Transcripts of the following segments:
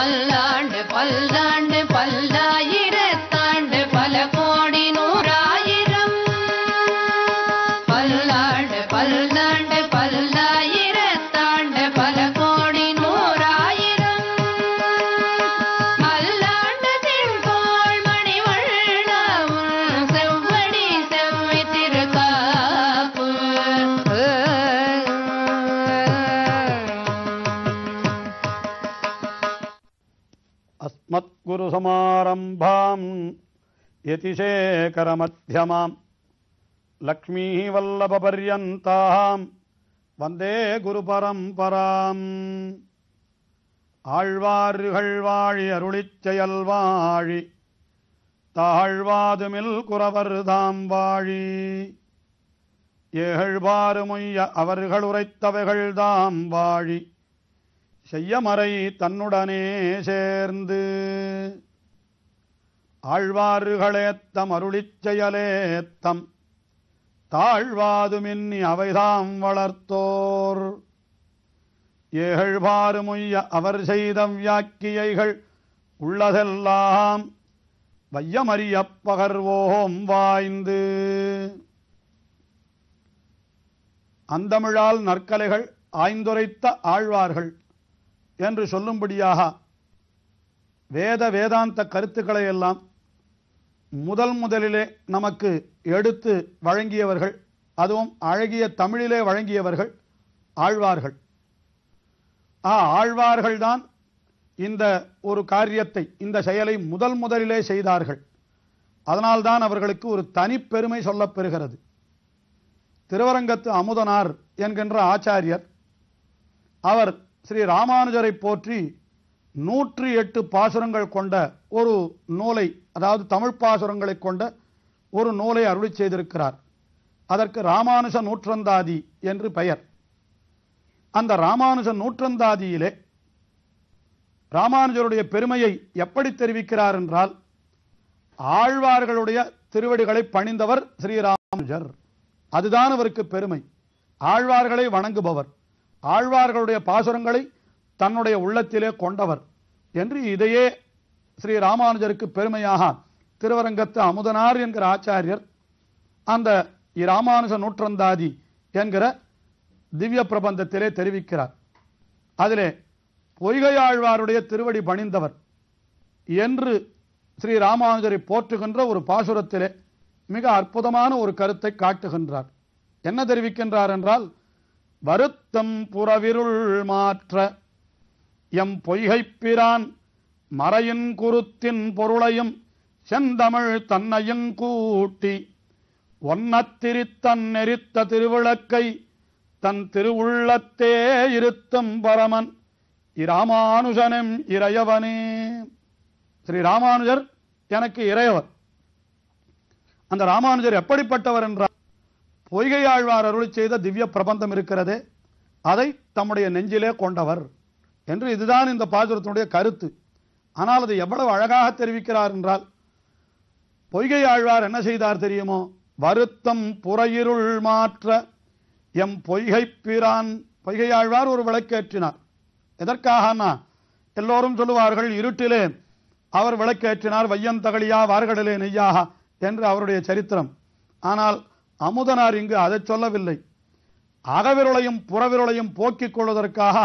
பல்லாண்டு பல்லாண்டு பல்லாயிரத்தாண்டு பல கோடி நூறாயிரம் பல்லாண்டு பல்லாண்டு பல்லாயிரத்தாண்டு பல கோடி நூறாயிரம் மல்லாண்டு தின்கோள் மணிவண்ணவும் செவ்வடி செவ்வி திருக்காப்பு அஸ்மத்குரு சமாரம்பாம் யதிசேகர மத்யமாம் லக்ஷ்மீ வல்லப பர்யந்தாம் வந்தே குரு பரம்பராம். ஆழ்வார்கள் வாழி அருளிச் செயல் வாழி தாழ்வாதுமில் குறவர் தாம் வாழி ஏழ்வாறு மொய்ய அவர்கள் உரைத்தவைகள் தாம் வாழி செய்யமறை தன்னுடனே சேர்ந்து ஆழ்வார்களேத்தம் அருளிச் செயலேத்தம் தாழ்வாதுமின்னி அவைதாம் வளர்த்தோர் ஏழ்வாறு மொய்ய அவர் செய்த வியாக்கியைகள் உள்ளதெல்லாம் வையமறியப் பகர்வோம் வாய்ந்து. அந்தமிழால் நற்கலைகள் ஆய்ந்துரைத்த ஆழ்வார்கள் என்று சொல்லும்படியாக வேதாந்த கருத்துக்களை எல்லாம் முதலிலே நமக்கு எடுத்து வழங்கியவர்கள், அதுவும் அழகிய தமிழிலே வழங்கியவர்கள் ஆழ்வார்கள். ஆழ்வார்கள்தான் இந்த ஒரு காரியத்தை, இந்த செயலை முதலிலே செய்தார்கள். அதனால்தான் அவர்களுக்கு ஒரு தனிப்பெருமை சொல்லப்பெறுகிறது. திருவரங்கத்து அமுதனார் என்கின்ற ஆச்சாரியர், அவர் ஸ்ரீ ராமானுஜரை போற்றி 108 பாசுரங்கள் கொண்ட ஒரு நூலை, அதாவது தமிழ் பாசுரங்களை கொண்ட ஒரு நூலை அருளிச் செய்திருக்கிறார். அதற்கு ராமானுஜ நூற்றந்தாதி என்று பெயர். அந்த ராமானுஜ நூற்றந்தாதியிலே ராமானுஜருடைய பெருமையை எப்படி தெரிவிக்கிறார் என்றால், ஆழ்வார்களுடைய திருவடிகளை பணிந்தவர் ஸ்ரீராமானுஜர், அதுதான் அவருக்கு பெருமை. ஆழ்வார்களை வணங்குபவர், ஆழ்வார்களுடைய பாசுரங்களை தன்னுடைய உள்ளத்திலே கொண்டவர் என்று இதையே ஸ்ரீ ராமானுஜருக்கு பெருமையாக திருவரங்கத்து அமுதனார் என்கிற ஆச்சாரியர் அந்த ராமானுஜ நூற்றந்தாதி என்கிற திவ்ய பிரபந்தத்திலே தெரிவிக்கிறார். அதிலே பொய்கையாழ்வாருடைய திருவடி பணிந்தவர் என்று ஸ்ரீ ராமானுஜரை போற்றுகின்ற ஒரு பாசுரத்திலே மிக அற்புதமான ஒரு கருத்தை காட்டுகின்றார். என்ன தெரிவிக்கின்றார் என்றால், வருத்தம் புறவிருள் மாற்ற எம் பொய்கைப்பிரான் மறையின் குருத்தின் பொருளையும் செந்தமிழ் தன்னையும் கூட்டி ஒன்னத்திரித்தன் நெறித்த திருவிளக்கை தன் திருவுள்ளத்தே இருத்தும் பரமன் இராமானுஜனும் இறையவனே. ஸ்ரீ ராமானுஜர் எனக்கு இறையவர். அந்த ராமானுஜர் எப்படிப்பட்டவர் என்றால், பொய்கையாழ்வார் அருளி செய்த திவ்ய பிரபந்தம் இருக்கிறதே, அதை தம்முடைய நெஞ்சிலே கொண்டவர் என்று இதுதான் இந்த பாசுரத்தினுடைய கருத்து. ஆனால் அது எவ்வளவு அழகாக தெரிவிக்கிறார் என்றால், பொய்கையாழ்வார் என்ன செய்தார் தெரியுமோ? வருத்தம் புறையிருள் மாற்ற எம் பொய்கைப்பிரான். பொய்கையாழ்வார் ஒரு விளக்கேற்றினார். எதற்காகனா, எல்லோரும் சொல்லுவார்கள் இருட்டிலே அவர் விளக்கேற்றினார், வையந்தகழியா வார்கடலே நெய்யாக என்று அவருடைய சரித்திரம். ஆனால் அமுதனார் இங்கு அதை சொல்லவில்லை. அகவிருளையும் புறவிருளையும் போக்கிக் கொள்வதற்காக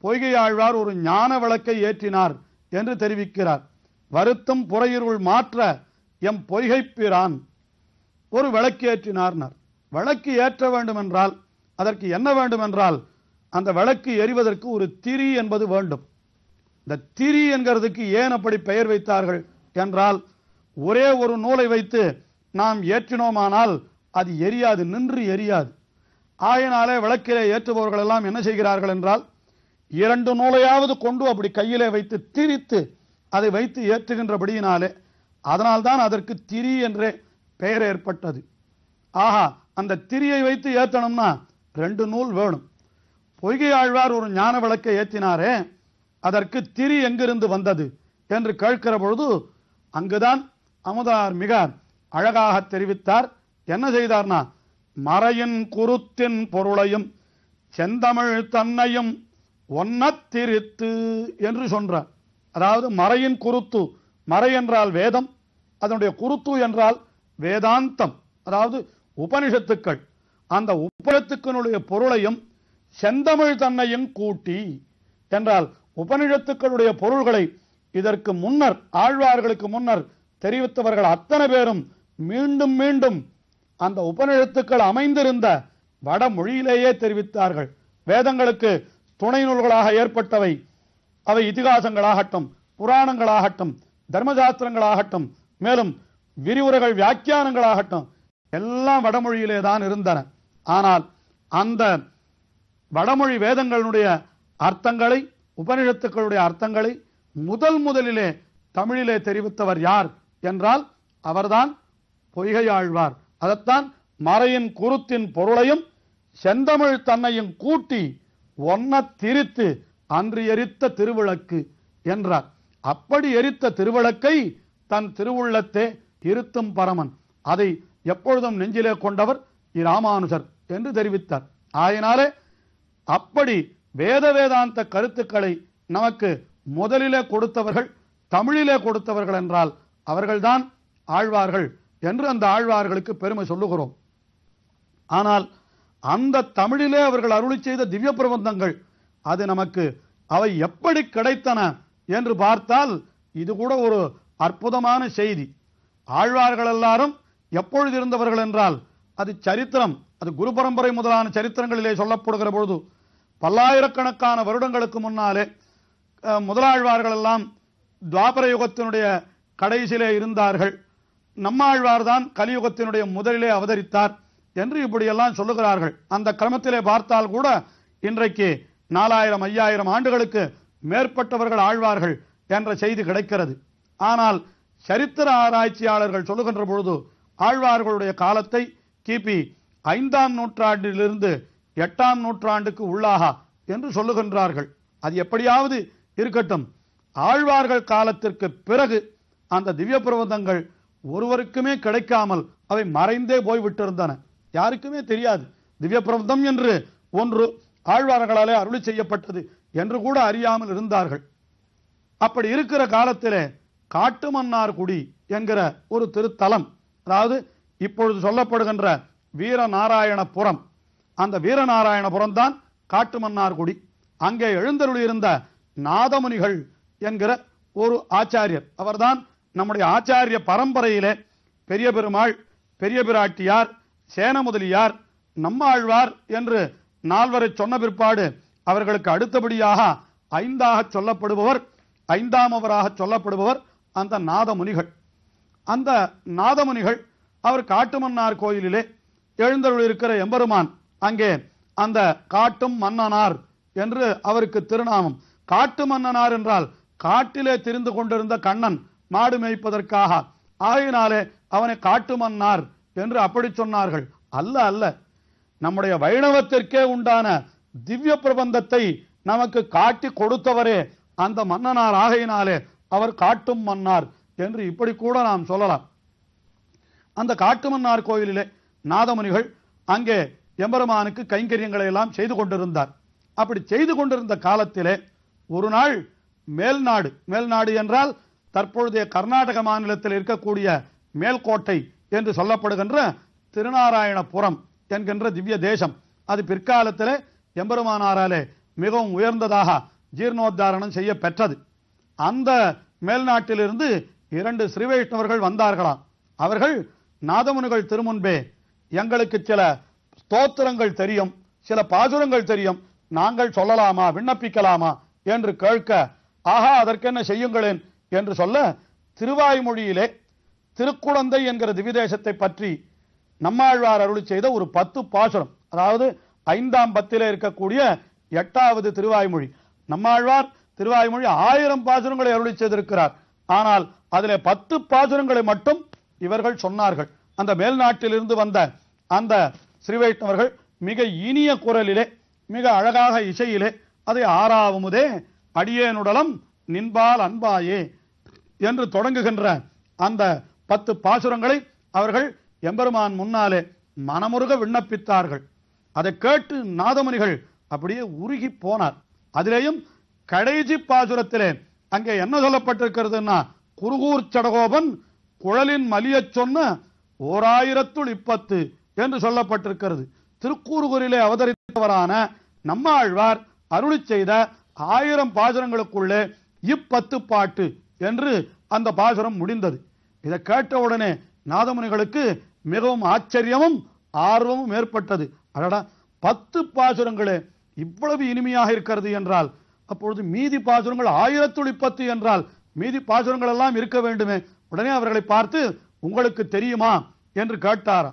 பொய்கையாழ்வார் ஒரு ஞான விளக்கை ஏற்றினார் என்று தெரிவிக்கிறார். வருத்தம் புறையிருள் மாற்ற எம் பொய்கைப்பிரான் ஒரு விளக்கு ஏற்றினார்னார். விளக்கு ஏற்ற வேண்டும் என்றால் அதற்கு என்ன வேண்டும் என்றால், அந்த விளக்கு எரிவதற்கு ஒரு திரி என்பது வேண்டும். இந்த திரி என்கிறதுக்கு ஏன் அப்படி பெயர் வைத்தார்கள் என்றால், ஒரே ஒரு நூலை வைத்து நாம் ஏற்றினோமானால் அது எரியாது, நின்று எரியாது. ஆயினாலே விளக்கிலே ஏற்றுபவர்கள் எல்லாம் என்ன செய்கிறார்கள் என்றால், 2 நூலையாவது கொண்டு அப்படி கையிலே வைத்து திரித்து அதை வைத்து ஏற்றுகின்றபடியினாலே அதனால்தான் அதற்கு திரி என்றே பெயர் ஏற்பட்டது. ஆஹா, அந்த திரியை வைத்து ஏற்றணும்னா 2 நூல் வேணும். பொய்கையாழ்வார் ஒரு ஞான விளக்கை ஏற்றினாரே, அதற்கு திரி எங்கிருந்து வந்தது என்று கேட்கிற பொழுது அங்குதான் அமுதார் மிக அழகாக தெரிவித்தார். என்ன செய்தார்னா, மறையின் குருத்தின் பொருளையும் செந்தமிழ் தன்னையும் ஒன்னத்திரித்து என்று சொன்னார். அதாவது மறையின் குருத்து, மறை என்றால் வேதம், அதனுடைய குருத்து என்றால் வேதாந்தம், அதாவது உபனிஷத்துக்கள். அந்த உபனிஷத்துக்களுடைய பொருளையும் செந்தமிழ் தன்னையும் கூட்டி என்றால் உபனிஷத்துக்களுடைய பொருள்களை இதற்கு முன்னர் ஆழ்வார்களுக்கு முன்னர் தெரிவித்தவர்கள் அத்தனை பேரும் மீண்டும் மீண்டும் அந்த உபனிஷத்துக்கள் அமைந்திருந்த வடமொழியிலேயே தெரிவித்தார்கள். வேதங்களுக்கு துணை நூல்களாக ஏற்பட்டவை அவை இதிகாசங்களாகட்டும், புராணங்களாகட்டும், தர்மசாஸ்திரங்களாகட்டும், மேலும் விரிவுரைகள் வியாக்கியானங்களாகட்டும் எல்லாம் வடமொழியிலே தான் இருந்தன. ஆனால் அந்த வடமொழி வேதங்களுடைய அர்த்தங்களை, உபனிஷத்துக்களுடைய அர்த்தங்களை முதலிலே தமிழிலே தெரிவித்தவர் யார் என்றால் அவர்தான் பொய்கையாழ்வார். அதைத்தான் மறையின் குருத்தின் பொருளையும் செந்தமிழ் தன்னையும் கூட்டி ஒன்ன திரித்து அன்று எரித்த திருவிளக்கு என்றார். அப்படி எரித்த திருவிளக்கை தன் திருவுள்ளத்தே இருத்தும் பரமன், அதை எப்பொழுதும் நெஞ்சிலே கொண்டவர் இராமானுஜர் என்று தெரிவித்தார். ஆயினாலே அப்படி வேதாந்த கருத்துக்களை நமக்கு முதலிலே கொடுத்தவர்கள், தமிழிலே கொடுத்தவர்கள் என்றால் அவர்கள்தான் ஆழ்வார்கள் என்று அந்த ஆழ்வார்களுக்கு பெருமை சொல்லுகிறோம். ஆனால் அந்த தமிழிலே அவர்கள் அருளி செய்த திவ்ய பிரபந்தங்கள் அது நமக்கு அவை எப்படி கிடைத்தன என்று பார்த்தால் இது கூட ஒரு அற்புதமான செய்தி. ஆழ்வார்கள் எல்லாரும் எப்பொழுது இருந்தவர்கள் என்றால் அது சரித்திரம், அது குரு பரம்பரை முதலான சரித்திரங்களிலே சொல்லப்படுகிற பொழுது பல்லாயிரக்கணக்கான வருடங்களுக்கு முன்னாலே முதலாழ்வார்கள் எல்லாம் துவாபர யுகத்தினுடைய கடைசியிலே இருந்தார்கள், நம்மாழ்வார் தான் கலியுகத்தினுடைய முதலிலே அவதரித்தார் என்று இப்படியெல்லாம் சொல்லுகிறார்கள். அந்த கிரமத்திலே பார்த்தால் கூட இன்றைக்கு 4000 5000 ஆண்டுகளுக்கு மேற்பட்டவர்கள் ஆழ்வார்கள் என்ற செய்தி கிடைக்கிறது. ஆனால் சரித்திர ஆராய்ச்சியாளர்கள் சொல்லுகின்ற பொழுது ஆழ்வார்களுடைய காலத்தை கிபி 5ஆம் நூற்றாண்டிலிருந்து 8ஆம் நூற்றாண்டுக்கு உள்ளாக என்று சொல்லுகின்றார்கள். அது எப்படியாவது இருக்கட்டும், ஆழ்வார்கள் காலத்திற்கு பிறகு அந்த திவ்ய பிரபந்தங்கள் ஒருவருக்குமே கிடைக்காமல் அவை மறைந்தே போய்விட்டிருந்தன. யாருக்குமே தெரியாது திவ்ய பிரபந்தம் என்று ஒன்று ஆழ்வார்களாலே அருளி செய்யப்பட்டது என்று கூட அறியாமல் இருந்தார்கள். அப்படி இருக்கிற காலத்திலே காட்டுமன்னார்குடி என்கிற ஒரு திருத்தலம், அதாவது இப்பொழுது சொல்லப்படுகின்ற வீரநாராயணபுரம், அந்த வீரநாராயணபுரம் தான் காட்டுமன்னார்குடி. அங்கே எழுந்தருளி இருந்த நாதமுனிகள் என்கிற ஒரு ஆச்சாரியர், அவர்தான் நம்முடைய ஆச்சாரிய பரம்பரையிலே பெரிய பெருமாள், பெரிய பிராட்டியார், சேனமுதலியார், நம்மாழ்வார் என்று 4 சொன்ன பிற்பாடு அவர்களுக்கு அடுத்தபடியாக 5ஆக சொல்லப்படுபவர், 5ஆமவராக சொல்லப்படுபவர் அந்த நாதமுனிகள். அந்த நாதமுனிகள் அவர் காட்டுமன்னார் கோயிலிலே எழுந்தருள் இருக்கிற எம்பெருமான், அங்கே அந்த காட்டும் மன்னனார் என்று அவருக்கு திருநாமம். காட்டு மன்னனார் என்றால் காட்டிலே திரிந்து கொண்டிருந்த கண்ணன் மாடு மேய்ப்பதற்காக, ஆகையினாலே அவனை காட்டு மன்னார் என்று அப்படி சொன்னார்கள். அல்ல அல்ல, நம்முடைய வைணவத்திற்கே உண்டான திவ்ய பிரபந்தத்தை நமக்கு காட்டி கொடுத்தவரே அந்த மன்னனார், ஆகையினாலே அவர் காட்டும் மன்னார் என்று இப்படி கூட நாம் சொல்லலாம். அந்த காட்டுமன்னார் கோயிலிலே நாதமுனிகள் அங்கே எம்பெருமானுக்கு கைங்கரியங்களை எல்லாம் செய்து கொண்டிருந்தார். அப்படி செய்து கொண்டிருந்த காலத்திலே ஒரு நாள் மேல்நாடு, மேல்நாடு என்றால் தற்பொழுதைய கர்நாடக மாநிலத்தில் இருக்கக்கூடிய மேல்கோட்டை என்று சொல்லப்படுகின்ற திருநாராயணபுரம் என்கின்ற திவ்ய தேசம், அது பிற்காலத்திலே எம்பெருமானாராலே மிகவும் உயர்ந்ததாக ஜீர்ணோத்தாரணம் செய்ய பெற்றது. அந்த மேல்நாட்டிலிருந்து 2 ஸ்ரீ வைஷ்ணவர்கள் வந்தார்களாம். அவர்கள் நாதமுனிகள் திருமுன்பே எங்களுக்கு சில ஸ்தோத்திரங்கள் தெரியும், சில பாசுரங்கள் தெரியும், நாங்கள் சொல்லலாமா, விண்ணப்பிக்கலாமா என்று கேட்க, ஆஹா அதற்கென்ன செய்யுங்களேன் என்று சொல்ல, திருவாய்மொழியிலே திருக்குழந்தை என்கிற திவிதேசத்தை பற்றி நம்மாழ்வார் அருளி செய்த ஒரு 10 பாசுரம், அதாவது 5ஆம் பத்திலே இருக்கக்கூடிய 8வது திருவாய்மொழி. நம்மாழ்வார் திருவாய்மொழி 1000 பாசுரங்களை அருளி செய்திருக்கிறார். ஆனால் அதிலே 10 பாசுரங்களை மட்டும் இவர்கள் சொன்னார்கள். அந்த மேல்நாட்டிலிருந்து வந்த அந்த ஸ்ரீ வைஷ்ணவர்கள் மிக இனிய குரலிலே, மிக அழகாக இசையிலே அதை ஆறாவமுதே அடியேனுடலம் நின்பால் அன்பாயே என்று தொடங்குகின்ற அந்த 10 பாசுரங்களை அவர்கள் எம்பெருமான் முன்னாலே மனமுருக விண்ணப்பித்தார்கள். அதை கேட்டு நாதமுனிகள் அப்படியே உருகி போனார். அதிலேயும் கடைசி பாசுரத்திலே அங்கே என்ன சொல்லப்பட்டிருக்கிறதுன்னா, குருகூர் சடகோபன் குழலின் மலியச் சொன்ன 1010 என்று சொல்லப்பட்டிருக்கிறது. திருக்கூறுகூரிலே அவதரித்தவரான நம்மாழ்வார் அருளி செய்த 1000 பாசுரங்களுக்குள்ளே 10 பாட்டு என்று அந்த பாசுரம் முடிந்தது. இதை கேட்டவுடனே நாதமுனிகளுக்கு மிகவும் ஆச்சரியமும் ஆர்வமும் ஏற்பட்டது. அடடா, 10 பாசுரங்களே இவ்வளவு இனிமையாக இருக்கிறது என்றால், அப்பொழுது மீதி பாசுரங்கள் 1010 என்றால் மீதி பாசுரங்கள் எல்லாம் இருக்க வேண்டுமே. உடனே அவர்களை பார்த்து, உங்களுக்கு தெரியுமா என்று கேட்டார்.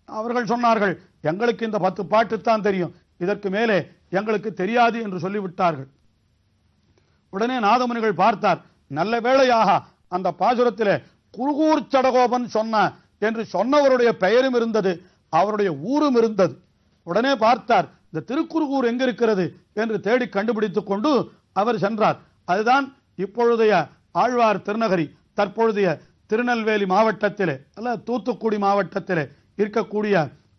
அவர்கள் சொன்னார்கள், எங்களுக்கு இந்த 10 பாட்டு தான் தெரியும், இதற்கு மேலே எங்களுக்கு தெரியாது என்று சொல்லிவிட்டார்கள். உடனே நாதமுனிகள் பார்த்தார், நல்ல வேளையாக அந்த பாசுரத்திலே குருகூர் சடகோபன் சொன்ன என்று சொன்னவருடைய பெயரும் இருந்தது, அவருடைய ஊரும் இருந்தது. உடனே பார்த்தார், இந்த திருக்குறுகூர் எங்க இருக்கிறது என்று தேடி கண்டுபிடித்துக் கொண்டு அவர் சென்றார். அதுதான் இப்பொழுதைய ஆழ்வார் திருநகரி, தற்பொழுதைய திருநெல்வேலி மாவட்டத்திலே அல்ல தூத்துக்குடி மாவட்டத்திலே இருக்கக்கூடிய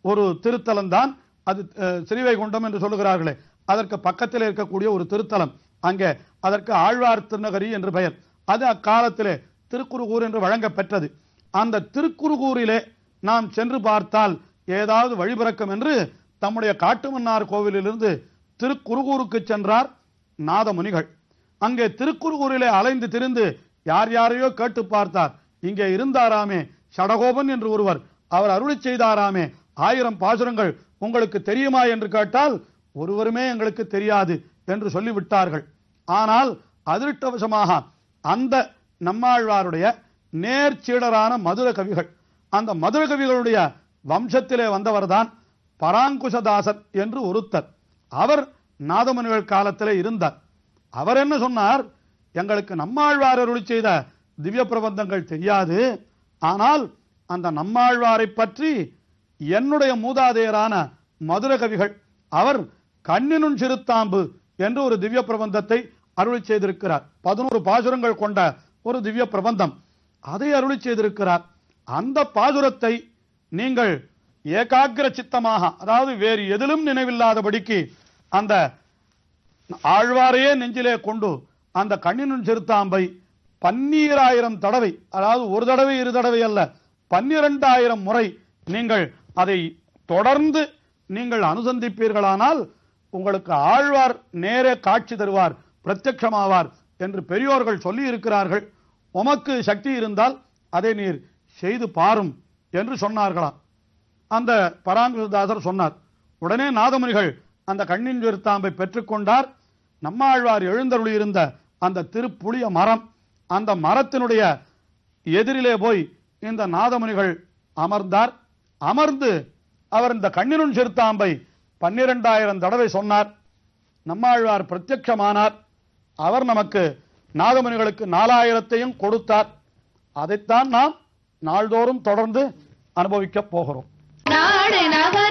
ஒரு திருத்தலம் தான் அது. ஸ்ரீவைகுண்டம் என்று சொல்லுகிறார்களே, அதற்கு பக்கத்தில் இருக்கக்கூடிய ஒரு திருத்தலம். அங்கே அதற்கு ஆழ்வார் திருநகரி என்று பெயர். அது அக்காலத்திலே திருக்குறுகூர் என்று வழங்க பெற்றது. அந்த திருக்குறுகூரிலே நாம் சென்று பார்த்தால் ஏதாவது வழிபிறக்கும் என்று தம்முடைய காட்டுமன்னார் கோவிலிலிருந்து திருக்குறுகூருக்கு சென்றார் நாதமுனிகள். அங்கே திருக்குறுகூரிலே அலைந்து திரிந்து யார் யாரையோ கேட்டு பார்த்தார். இங்கே இருந்தாராமே சடகோபன் என்று ஒருவர், அவர் அருளி செய்தாராமே 1000 பாசுரங்கள், உங்களுக்கு தெரியுமா என்று கேட்டால் ஒருவருமே எங்களுக்கு தெரியாது என்று சொல்லிவிட்டார்கள். ஆனால் அதிருஷ்டவசமாக அந்த நம்மாழ்வாருடைய நேர்ச்சீடரான மதுர கவிகள், அந்த மதுர கவிகளுடைய வம்சத்திலே வந்தவர்தான் பராங்குசதாசர் என்று ஒருத்தர். அவர் நாதமுனிகள் காலத்திலே இருந்தார். அவர் என்ன சொன்னார், எங்களுக்கு நம்மாழ்வார் அருளி செய்த திவ்ய பிரபந்தங்கள் தெரியாது, ஆனால் அந்த நம்மாழ்வாரை பற்றி என்னுடைய மூதாதையரான மதுர கவிகள் அவர் கண்ணினும் சிறுத்தாம்பு என்று ஒரு திவ்ய பிரபந்தத்தை அருளி செய்திருக்கிறார். 11 பாசுரங்கள் கொண்ட ஒரு திவ்ய பிரபந்தம், அதை அருளி செய்திருக்கிறார். அந்த பாசுரத்தை நீங்கள் ஏகாகிர சித்தமாக, அதாவது வேறு எதிலும் நினைவில்லாதபடிக்கு அந்த ஆழ்வாரையே நெஞ்சிலே கொண்டு அந்த கண்ணினும் சிறுத்தாம்பை 12000 தடவை, அதாவது ஒரு தடவை இரு தடவை அல்ல, 12000 முறை நீங்கள் அதை தொடர்ந்து நீங்கள் அனுசந்திப்பீர்களானால் உங்களுக்கு ஆழ்வார் நேரே காட்சி தருவார், பிரத்யட்சமாவார் என்று பெரியோர்கள் சொல்லி இருக்கிறார்கள். உமக்கு சக்தி இருந்தால் அதை நீர் செய்து பாரும் என்று சொன்னார்களாம். அந்த பராங்குசதாசர் சொன்னார். உடனே நாதமுனிகள் அந்த கண்ணின் சிறுத்தாம்பை பெற்றுக்கொண்டார். நம்மாழ்வார் எழுந்தருளி இருந்த அந்த திருப்புளிய மரம், அந்த மரத்தினுடைய எதிரிலே போய் இந்த நாதமுனிகள் அமர்ந்தார். அமர்ந்து அவர் இந்த கண்ணினும் சிறுத்தாம்பை 12000 தடவை சொன்னார். நம்மாழ்வார் பிரத்யட்சமானார். அவர் நமக்கு நாதமுனிகளுக்கு 4000ஐயும் கொடுத்தார். அதைத்தான் நாம் நாள்தோறும் தொடர்ந்து அனுபவிக்க போகிறோம். நாடு நகர்